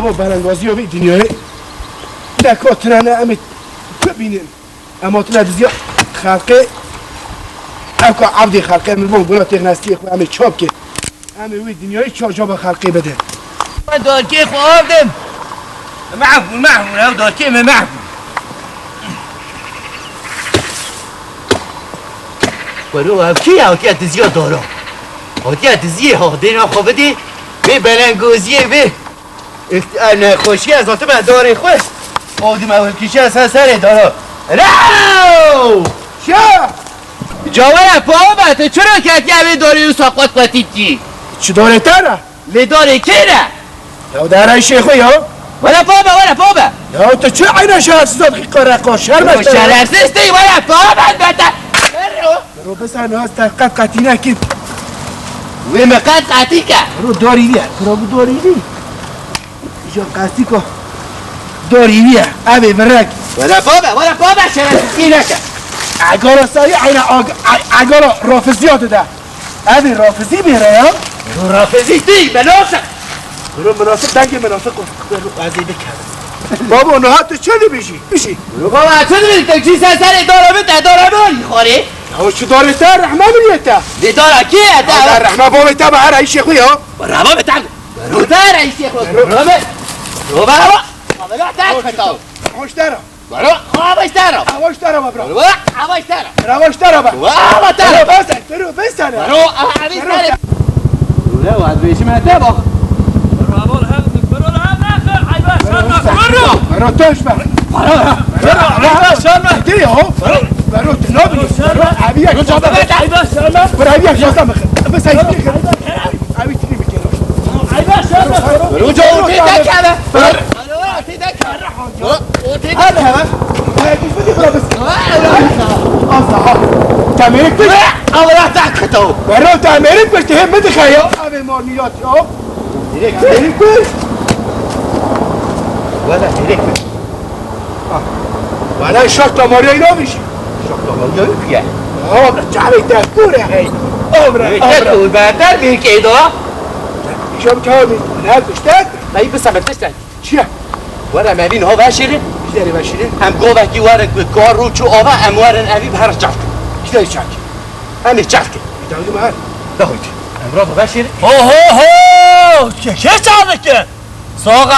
اما برنگازی و دنیای دکاترانه امی ببینیم اما تلویزیون خلقه اوکا عبدی خلقه میبون بنا تغنستی خو امی چاپ که امی وی دنیای چاجا با خلقه بده داركي خو آردم معفو او داركي معفو ولو هاوكي اتزيا دارا هاوكي اتزيا ها دينا خو بدي بي بلنگوزيه بي انا خوشي از آتم داره خوش آدم اول کیشه از سر دارا راو شا جاوه پاهمت چرا کتی همه داری و ساقات قطیتی چی داره تره؟ لداره که نه یا داره شیخوی ها؟ ولا پاهمه یا تو چه عینه شهرسیزاد خیقا رقا شرمت داره؟ شررسیستی ولا پاهمت بتا رو بسن هاست ترقب قطی نکید وی مقد قطی که رو داری بیا رو داری بیا ایجا قطی که داری بیا اوی برک ولا پاهمه شررسیستی نکه اگارا سایی عینه اگارا رافضیات ده اوی رافضی میره یا؟ رو رافضیستی مناسق رو مناسب دنگ مناسب کن رو قضی بکرد بابا نه تو چه بیشی رو بابا چه داری تو چی سر داره باری خوری او چه داره تا رحمه ملیتا لداره کیه تا رحمه بابا تا بهر ای شیخوی ها برابا بتعب رو داره ای شیخ رو برابا بابا تعب کتاو خوش دارم برو آباش دارم هواش دارم ابرا برو آباش دارم رواش دارم بابا دارم برو بسن برو آباش دارم لا واد بيش ما تبغى برو توش برو دیگه ها برو تنابی برو عبیه برو عبیه جازم بخیر بس هایی بخیر عبی تنی بکر برو جو تیده کبه برو تیده کبه هذا هذا هيك بدي خلاص اصلا تعميرك بس اولا تاكتو برو تعميرك بس تهم بدي خيو هذا ماليات يا تعميرك بس ولا هيك ولا شرط ماريا ينامش شكرا والله فيها عمر جعلي تاكور يا هي عمر تاكل بدل بيك ايدو شو كامل لا تشتاق لا بس ما تشتاق چیه ولا ما بين هو باشره بیشتری بشیره هم گوه کی وارد به کار رو چو آوا اموارن اوی هر جفت بیشتری چاک همه جفت بیدارو مهر دهوید امروز باشره هو چه چاله که ساق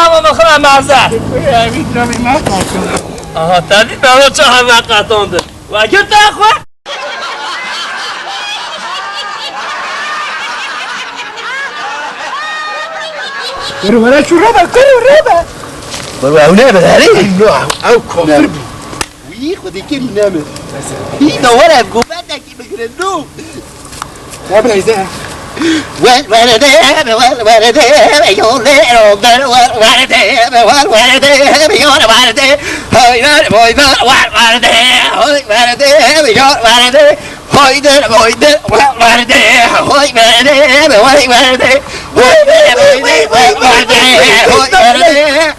اما مخرم مرزه امید رو ما قاطم آها تدید برای چه همه قطانده و اگه تخواه برو چون ربا برو اونه بداری او کافر بی وی خودی که نامه هی دواره گوبت نکی بگیره نو قبل ایزه ولده یوله ولده ولده هایدر بایدر ولده ولده هایدر بایدر ولده ولده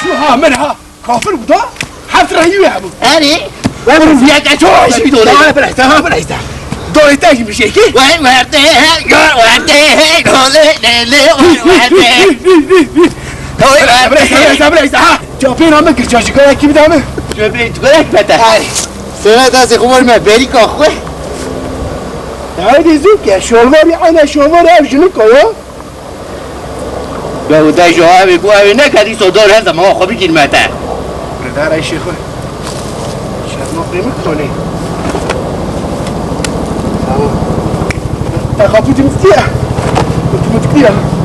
شو ها منها کافر بودا حفت رهیوی همون انی برو فيها كاتوش بدون لا بلا دوري تاجي بشيكي وين ورده يور ورده بلا ها جابين عمك جاجي كده كيف دامه جبريل تقولك بتا سنة تاسي خبر ما بريك أخوه هاي زوك يا شوالواري أنا شوالواري أرجلك يا لو ده جوابي قوي نكدي صدور هذا ما هو خبي كلمته ردار أي شيخ شرم قيمك توني تخافي تمسكيها كنت متكبيرة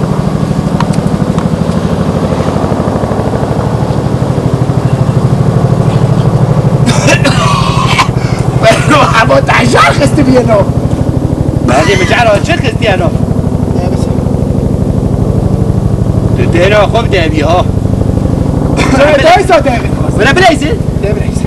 حبوت عشان خست بينو هذه مجعله شو خستي أنا لا بس تدينا خب ده بيها دايسة دايسة ولا بلايزة لا بلايزة